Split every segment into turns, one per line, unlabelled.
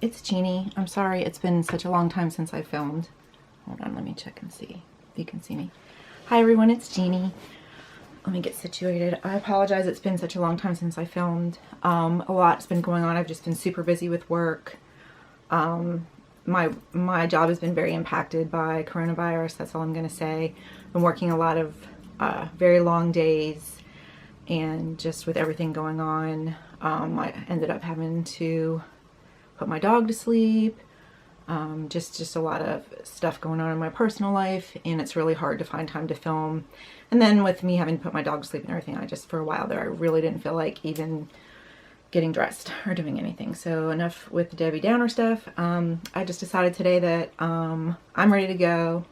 it's Jeannie. I'm sorry, it's been such a long time since I filmed. Hold on, let me check and see if you can see me. Hi everyone, it's Jeannie. Let me get situated. I apologize, it's been such a long time since I filmed. A lot's been going on. I've just been super busy with work. My job has been very impacted by coronavirus, that's all I'm gonna say. Been working a lot of very long days, and just with everything going on, I ended up having to put my dog to sleep. Just a lot of stuff going on in my personal life, and it's really hard to find time to film. And then with me having to put my dog to sleep and everything, I just, for a while there, I really didn't feel like even getting dressed or doing anything. So enough with the Debbie Downer stuff. I just decided today that I'm ready to go.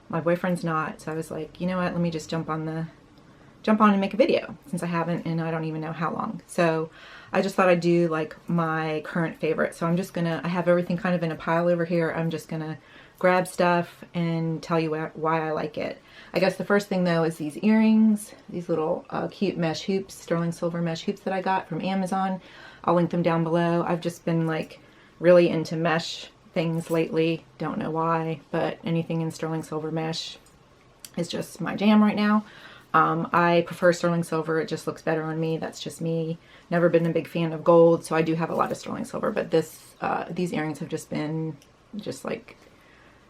My boyfriend's not, so I was like, you know what, let me just jump on and make a video, since I haven't and I don't even know how long. So I just thought I'd do like my current favorite. So I'm just gonna, I have everything kind of in a pile over here. I'm just gonna grab stuff and tell you why I like it. I guess the first thing though is these earrings, these little cute mesh hoops, sterling silver mesh hoops that I got from Amazon. I'll link them down below. I've just been like really into mesh things lately. Don't know why, but anything in sterling silver mesh is just my jam right now. I prefer sterling silver. It just looks better on me. That's just me. Never been a big fan of gold, so I do have a lot of sterling silver, but these earrings have just been just like,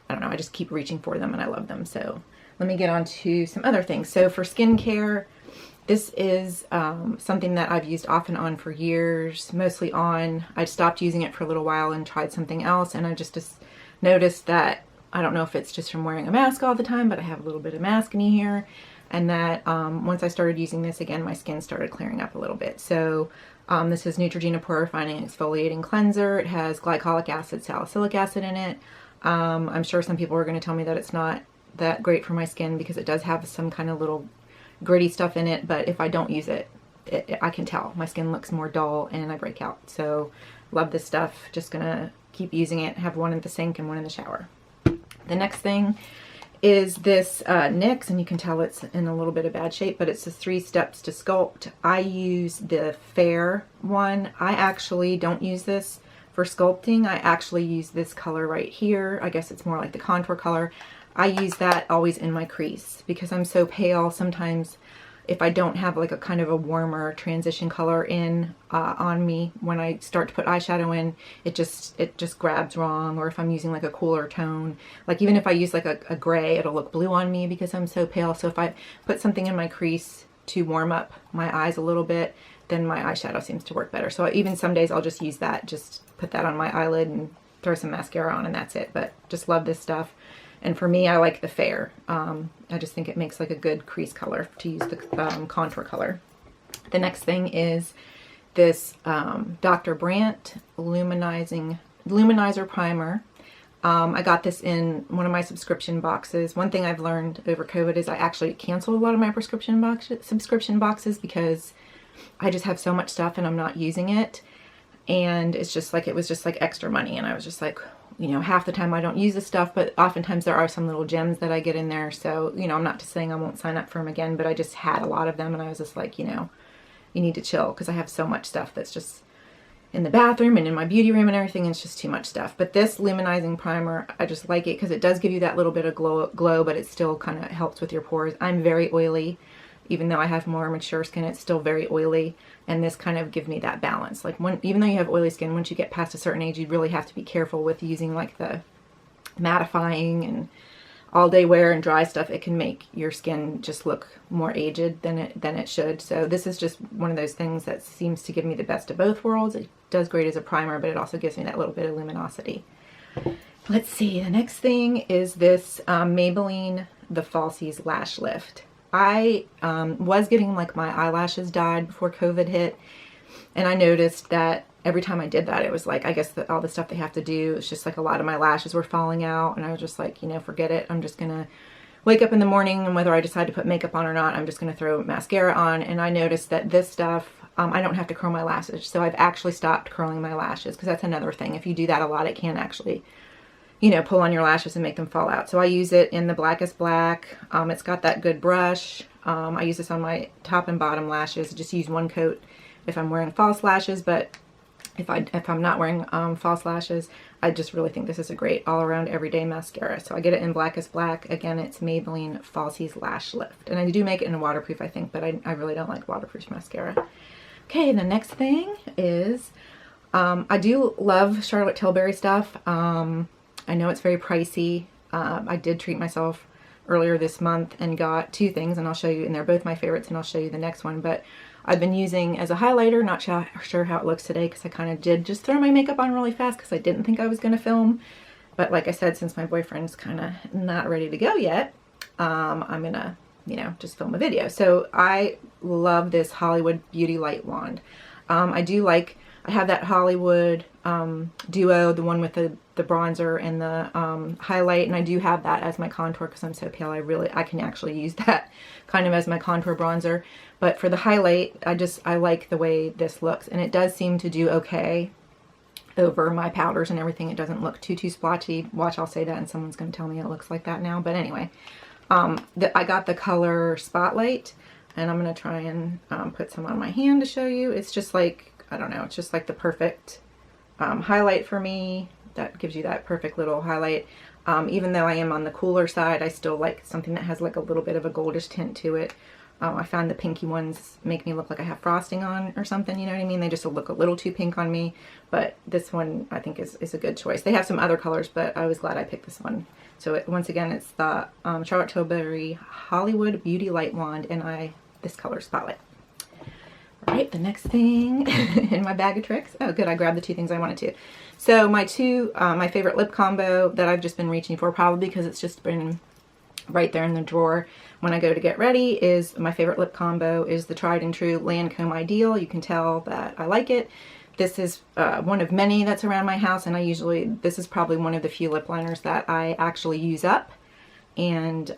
I don't know, I just keep reaching for them and I love them. So let me get on to some other things. So for skincare, this is something that I've used off and on for years, mostly on. I stopped using it for a little while and tried something else, and I just noticed that, I don't know if it's just from wearing a mask all the time, but I have a little bit of maskne here. And that once I started using this again, my skin started clearing up a little bit. So this is Neutrogena Pore Refining Exfoliating Cleanser. It has glycolic acid, salicylic acid in it. I'm sure some people are going to tell me that it's not that great for my skin because it does have some kind of little gritty stuff in it. But if I don't use it, I can tell. My skin looks more dull and I break out. So love this stuff. Just going to keep using it. Have one in the sink and one in the shower. The next thing is this NYX, and you can tell it's in a little bit of bad shape, but it's the 3 steps to sculpt. I use the fair one. I actually don't use this for sculpting. I actually use this color right here. I guess it's more like the contour color. I use that always in my crease because I'm so pale. Sometimes if I don't have like a kind of a warmer transition color in on me, when I start to put eyeshadow in, it just grabs wrong. Or if I'm using like a cooler tone, like even if I use like a gray, it'll look blue on me because I'm so pale. So if I put something in my crease to warm up my eyes a little bit, then my eyeshadow seems to work better. So even some days I'll just use that, just put that on my eyelid and throw some mascara on and that's it. But just love this stuff. And for me, I like the fair. I just think it makes like a good crease color to use the contour color. The next thing is this Dr. Brandt Luminizer Primer. I got this in one of my subscription boxes. One thing I've learned over COVID is I actually canceled a lot of my subscription boxes because I just have so much stuff and I'm not using it. And it's just like, it was just like extra money. And I was just like, you know, half the time I don't use this stuff, but oftentimes there are some little gems that I get in there. So, you know, I'm not just saying I won't sign up for them again, but I just had a lot of them and I was just like, you know, you need to chill because I have so much stuff that's just in the bathroom and in my beauty room and everything. It's just too much stuff. But this luminizing primer, I just like it because it does give you that little bit of glow, but it still kind of helps with your pores. I'm very oily. Even though I have more mature skin, it's still very oily, and this kind of gives me that balance. Like even though you have oily skin, once you get past a certain age, you really have to be careful with using like the mattifying and all day wear and dry stuff. It can make your skin just look more aged than it should. So this is just one of those things that seems to give me the best of both worlds. It does great as a primer, but it also gives me that little bit of luminosity. Let's see, the next thing is this Maybelline The Falsies Lash Lift. I was getting like my eyelashes dyed before COVID hit, and I noticed that every time I did that, it was like, I guess all the stuff they have to do, it's just like a lot of my lashes were falling out, and I was just like, you know, forget it. I'm just gonna wake up in the morning, and whether I decide to put makeup on or not, I'm just gonna throw mascara on. And I noticed that this stuff, I don't have to curl my lashes, so I've actually stopped curling my lashes, because that's another thing. If you do that a lot, it can actually, you know, pull on your lashes and make them fall out. So I use it in the Blackest Black. It's got that good brush. I use this on my top and bottom lashes. Just use one coat if I'm wearing false lashes, but if I'm not wearing false lashes. I just really think this is a great all-around everyday mascara. So I get it in Blackest Black. Again, it's Maybelline Falsies Lash Lift. And I do make it in waterproof, I think, but I really don't like waterproof mascara. Okay, the next thing is, I do love Charlotte Tilbury stuff. I know it's very pricey. I did treat myself earlier this month and got two things, and I'll show you, and they're both my favorites, and I'll show you the next one. But I've been using as a highlighter, not sure how it looks today because I kind of did just throw my makeup on really fast because I didn't think I was going to film. But like I said, since my boyfriend's kind of not ready to go yet, I'm going to, you know, just film a video. So I love this Hollywood Beauty Light Wand. I have that Hollywood Duo, the one with the bronzer and the highlight, and I do have that as my contour because I'm so pale. I can actually use that kind of as my contour bronzer. But for the highlight, I like the way this looks, and it does seem to do okay over my powders and everything. It doesn't look too splotchy. Watch, I'll say that and someone's going to tell me it looks like that now. But anyway, I got the color Spotlight, and I'm going to try and put some on my hand to show you. It's just like, I don't know, it's just like the perfect highlight for me. That gives you that perfect little highlight. Even though I am on the cooler side, I still like something that has like a little bit of a goldish tint to it. I found the pinky ones make me look like I have frosting on or something, you know what I mean? They just look a little too pink on me, but this one I think is a good choice. They have some other colors, but I was glad I picked this one. So once again, it's the Charlotte Tilbury Hollywood Beauty Light Wand, and this color Spotlight. All right, the next thing in my bag of tricks. Oh, good, I grabbed the two things I wanted to. So my favorite lip combo that I've just been reaching for, probably because it's just been right there in the drawer when I go to get ready, is my favorite lip combo is the tried and true Lancome Ideal. You can tell that I like it. This is one of many that's around my house, and this is probably one of the few lip liners that I actually use up and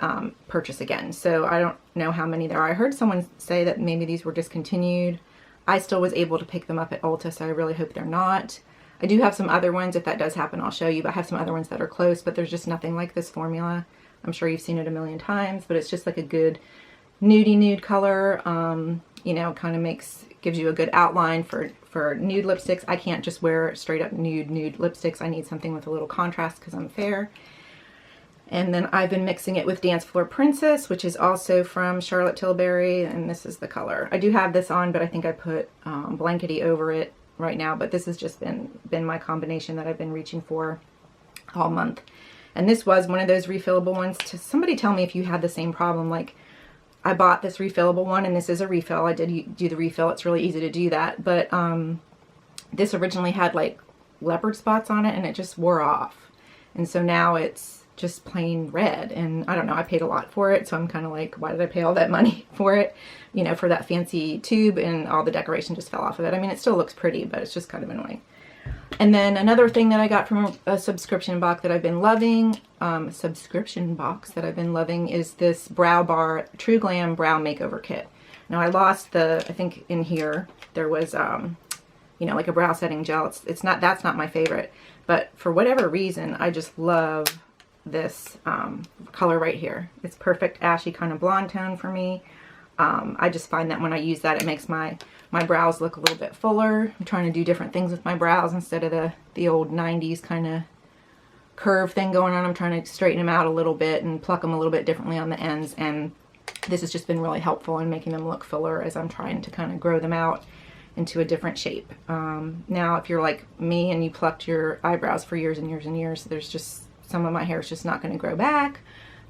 purchase again. So I don't know how many there are. I heard someone say that maybe these were discontinued. I still was able to pick them up at Ulta, so I really hope they're not. I do have some other ones. If that does happen, I'll show you, but I have some other ones that are close, but there's just nothing like this formula. I'm sure you've seen it a million times, but it's just like a good nudie nude color. You know, kind of gives you a good outline for nude lipsticks. I can't just wear straight up nude lipsticks. I need something with a little contrast because I'm fair. And then I've been mixing it with Dance Floor Princess, which is also from Charlotte Tilbury, and this is the color. I do have this on, but I think I put Blankety over it right now, but this has just been my combination that I've been reaching for all month. And this was one of those refillable ones. Somebody tell me if you had the same problem. Like, I bought this refillable one, and this is a refill. I did do the refill. It's really easy to do that. But this originally had like leopard spots on it, and it just wore off. And so now it's just plain red. And I don't know, I paid a lot for it. So I'm kind of like, why did I pay all that money for it? You know, for that fancy tube, and all the decoration just fell off of it. I mean, it still looks pretty, but it's just kind of annoying. And then another thing that I got from a subscription box that I've been loving, is this Brow Bar True Glam Brow Makeover Kit. Now I lost I think in here, there was, you know, like a brow setting gel. That's not my favorite, but for whatever reason, I just love this color right here. It's perfect ashy kind of blonde tone for me. I just find that when I use that, it makes my brows look a little bit fuller. I'm trying to do different things with my brows instead of the old 90s kind of curve thing going on. I'm trying to straighten them out a little bit and pluck them a little bit differently on the ends, and this has just been really helpful in making them look fuller as I'm trying to kind of grow them out into a different shape. Now, if you're like me and you plucked your eyebrows for years and years and years, there's just some of my hair is just not going to grow back.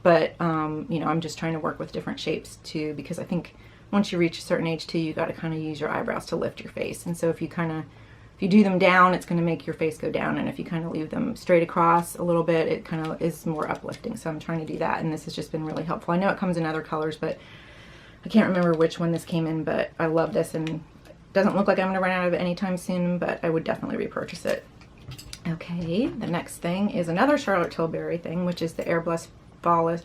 But, you know, I'm just trying to work with different shapes too, because I think once you reach a certain age too, you got to kind of use your eyebrows to lift your face. And so if you do them down, it's going to make your face go down. And if you kind of leave them straight across a little bit, it kind of is more uplifting. So I'm trying to do that. And this has just been really helpful. I know it comes in other colors, but I can't remember which one this came in, but I love this, and it doesn't look like I'm going to run out of it anytime soon, but I would definitely repurchase it. Okay, the next thing is another Charlotte Tilbury thing, which is the Airbrush Flawless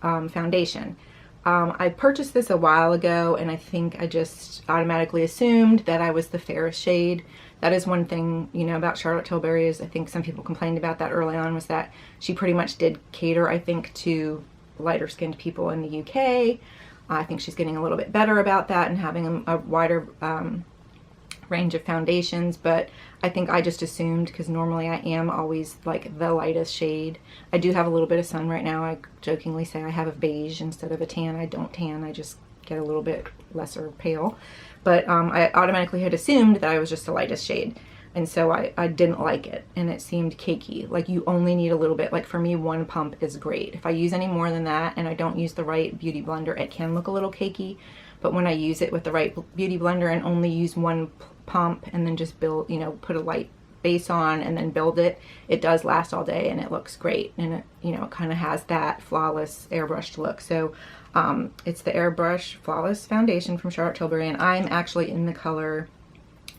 Foundation. I purchased this a while ago, and I think I just automatically assumed that I was the fairest shade. That is one thing, you know, about Charlotte Tilbury, is I think some people complained about that early on, was that she pretty much did cater, I think, to lighter skinned people in the UK. I think she's getting a little bit better about that and having a wider range of foundations, but I think I just assumed, because normally I am always like the lightest shade. I do have a little bit of sun right now. I jokingly say I have a beige instead of a tan. I don't tan, I just get a little bit lesser pale. But I automatically had assumed that I was just the lightest shade. And so I didn't like it, and it seemed cakey. Like you only need a little bit. Like for me, one pump is great. If I use any more than that and I don't use the right beauty blender, it can look a little cakey. But when I use it with the right beauty blender and only use one pump and then just build, you know, put a light base on and then build it, it does last all day and it looks great. And it, you know, it kind of has that flawless airbrushed look. So it's the Airbrush Flawless Foundation from Charlotte Tilbury, and I'm actually in the color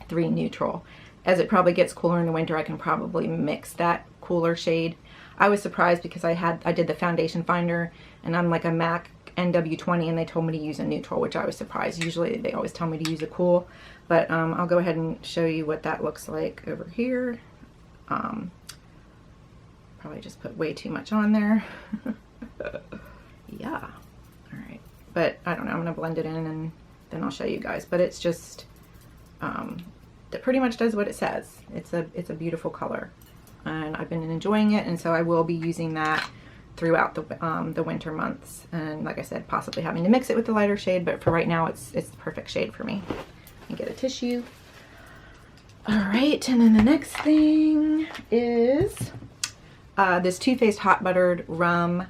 3 Neutral. As it probably gets cooler in the winter, I can probably mix that cooler shade. I was surprised because I did the foundation finder, and I'm like a MAC NW20, and they told me to use a neutral, which I was surprised. Usually they always tell me to use a cool, but I'll go ahead and show you what that looks like over here. Probably just put way too much on there. Yeah, all right, but I don't know, I'm gonna blend it in and then I'll show you guys. But it's just that pretty much does what it says. It's a beautiful color, and I've been enjoying it, and so I will be using that throughout the winter months. And like I said, possibly having to mix it with the lighter shade, but for right now it's the perfect shade for me. Let me get a tissue. All right, and then the next thing is this Too Faced Hot Buttered Rum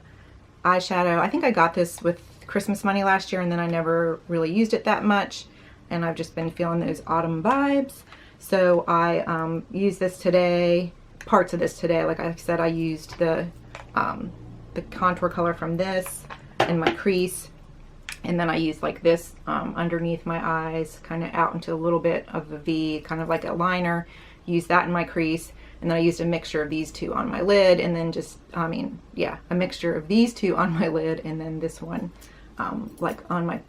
eyeshadow. I think I got this with Christmas money last year, and then I never really used it that much, and I've just been feeling those autumn vibes. So I used this today, parts of this today. Like I said, I used the contour color from this in my crease, and then I used like this underneath my eyes, kind of out into a little bit of a V, kind of like a liner. Used that in my crease, and then I used a mixture of these two on my lid, and then just, I mean, yeah, a mixture of these two on my lid, and then this one like on my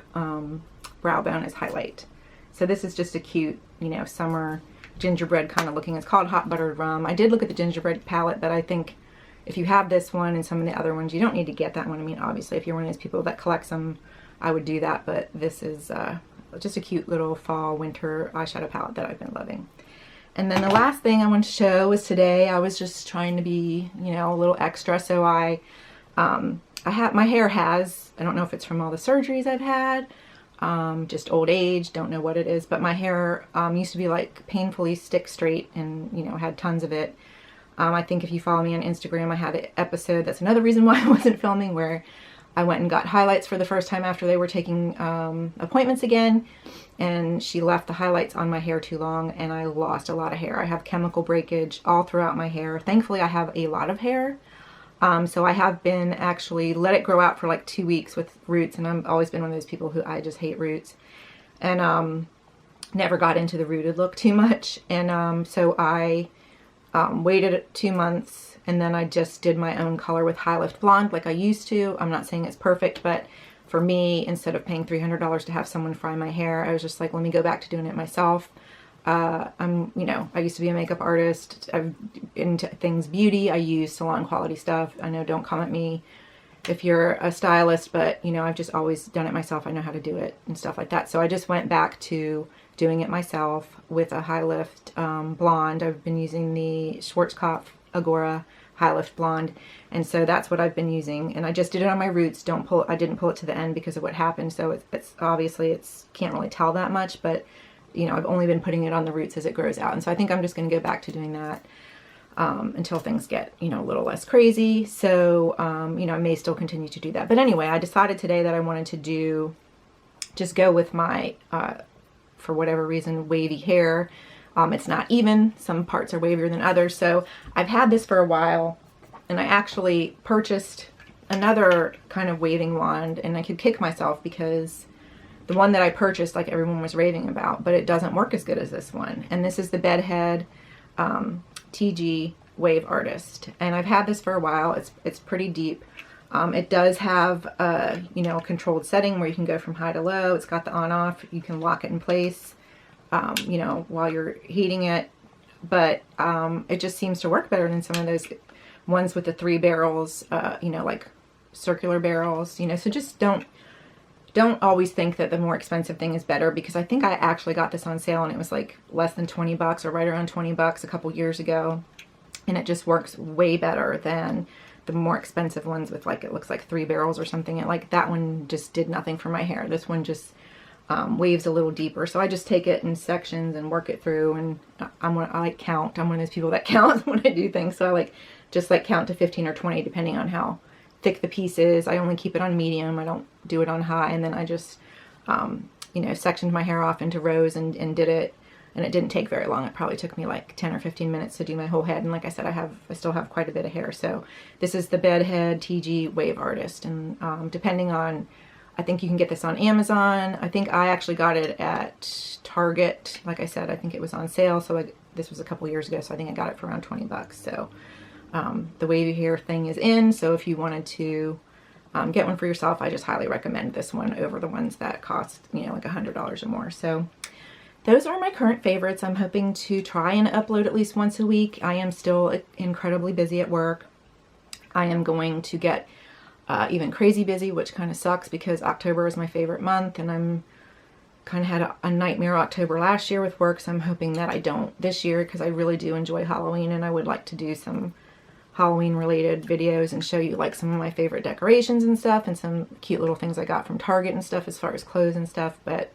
brow bone as highlight. So this is just a cute, you know, summer gingerbread kind of looking. It's called Hot Buttered Rum. I did look at the gingerbread palette, but I think if you have this one and some of the other ones, you don't need to get that one. I mean, obviously, if you're one of those people that collects them, I would do that, but this is just a cute little fall winter eyeshadow palette that I've been loving. And then the last thing I want to show is today I was just trying to be, you know, a little extra. So I have, my hair has, I don't know if it's from all the surgeries I've had, just old age, don't know what it is, but my hair used to be like painfully stick straight, and, you know, had tons of it. I think if you follow me on Instagram, I had an episode, that's another reason why I wasn't filming, where I went and got highlights for the first time after they were taking appointments again, and she left the highlights on my hair too long, and I lost a lot of hair. I have chemical breakage all throughout my hair. Thankfully, I have a lot of hair, so I have been actually let it grow out for like 2 weeks with roots, and I've always been one of those people who I just hate roots, and never got into the rooted look too much, and so I waited 2 months, and then I just did my own color with High Lift Blonde like I used to. I'm not saying it's perfect, but for me, instead of paying $300 to have someone fry my hair, I was just like, let me go back to doing it myself. You know, I used to be a makeup artist. I'm into things beauty. I use salon quality stuff. I know, don't come at me if you're a stylist, but, you know, I've just always done it myself. I know how to do it and stuff like that. So I just went back to doing it myself with a High Lift blonde. I've been using the Schwarzkopf Agora High Lift Blonde, and so that's what I've been using, and I just did it on my roots. I didn't pull it to the end because of what happened, so it's obviously, can't really tell that much, but, you know, I've only been putting it on the roots as it grows out, and so I think I'm just going to go back to doing that until things get, you know, a little less crazy. So you know, I may still continue to do that, but anyway, I decided today that I wanted to just go with my for whatever reason, wavy hair. It's not even. Some parts are wavier than others. So I've had this for a while, and I actually purchased another kind of waving wand, and I could kick myself because the one that I purchased, like everyone was raving about, but it doesn't work as good as this one. And this is the Bedhead TG Wave Artist, and I've had this for a while. It's pretty deep. It does have a, you know, controlled setting where you can go from high to low. It's got the on-off. You can lock it in place, you know, while you're heating it. But it just seems to work better than some of those ones with the 3 barrels, you know, like circular barrels, you know. So just don't don't always think that the more expensive thing is better, because I think I actually got this on sale and it was like less than 20 bucks or right around 20 bucks a couple years ago. And it just works way better than the more expensive ones with, like, it looks like 3 barrels or something. And like that one just did nothing for my hair. This one just waves a little deeper. So I just take it in sections and work it through, and I like count. I'm one of those people that counts when I do things. So I just count to 15 or 20 depending on how thick the piece is. I only keep it on medium. I don't do it on high. And then I just, you know, sectioned my hair off into rows and did it. And it didn't take very long. It probably took me like 10 or 15 minutes to do my whole head. And like I said, I still have quite a bit of hair. So this is the Bedhead TG Wave Artist. And depending on, I think you can get this on Amazon. I think I actually got it at Target. Like I said, I think it was on sale. So this was a couple years ago. So I think I got it for around 20 bucks. So the wavy hair thing is in, so if you wanted to get one for yourself, I just highly recommend this one over the ones that cost, you know, like $100 or more. So those are my current favorites. I'm hoping to try and upload at least once a week. I am still incredibly busy at work. I am going to get even crazy busy, which kind of sucks because October is my favorite month, and I'm kind of had a nightmare October last year with work, so I'm hoping that I don't this year, because I really do enjoy Halloween, and I would like to do some Halloween related videos and show you like some of my favorite decorations and stuff, and some cute little things I got from Target and stuff as far as clothes and stuff. But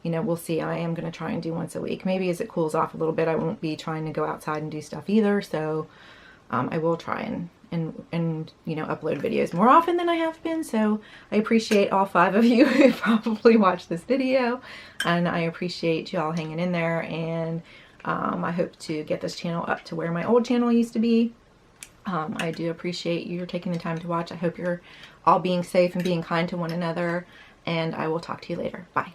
you know, we'll see. I am going to try and do once a week. Maybe as it cools off a little bit, I won't be trying to go outside and do stuff either. So I will try and you know, upload videos more often than I have been. So I appreciate all 5 of you who probably watched this video, and I appreciate you all hanging in there. And I hope to get this channel up to where my old channel used to be. I do appreciate you taking the time to watch. I hope you're all being safe and being kind to one another, and I will talk to you later. Bye.